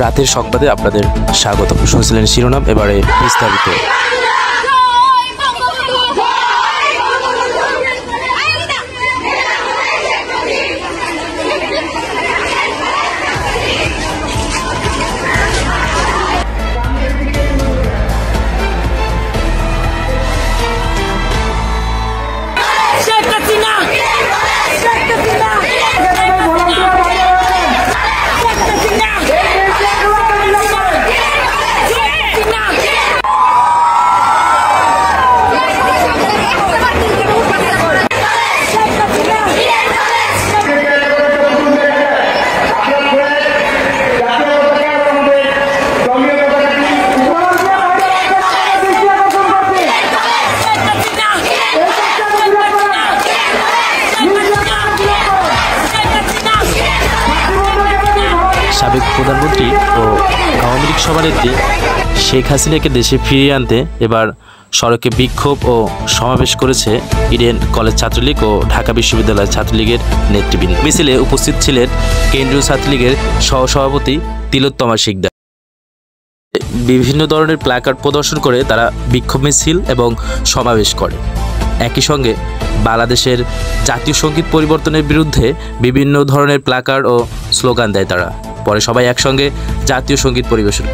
রাতের সংবাদে আপনাদের স্বাগত। শুনছিলেন শিরোনাম, এবারে বিস্তারিত। সাবেক প্রধানমন্ত্রী ও আওয়ামী লীগ সভানেত্রী শেখ হাসিনাকে দেশে ফিরিয়ে আনতে এবার সড়কে বিক্ষোভ ও সমাবেশ করেছে ইডেন কলেজ ছাত্রলীগ ও ঢাকা বিশ্ববিদ্যালয় ছাত্রলীগের নেতৃবৃন্দ। মিছিলে উপস্থিত ছিলেন কেন্দ্রীয় ছাত্রলীগের সহসভাপতি তিলোত্তমা শিকদার। বিভিন্ন ধরনের প্ল্যাকার্ড প্রদর্শন করে তারা বিক্ষোভ মিছিল এবং সমাবেশ করে। একই সঙ্গে বাংলাদেশের জাতীয় সঙ্গীত পরিবর্তনের বিরুদ্ধে বিভিন্ন ধরনের প্ল্যাকার্ড ও স্লোগান দেয় তারা। পরে সবাই একসঙ্গে জাতীয় সঙ্গীত পরিবেশন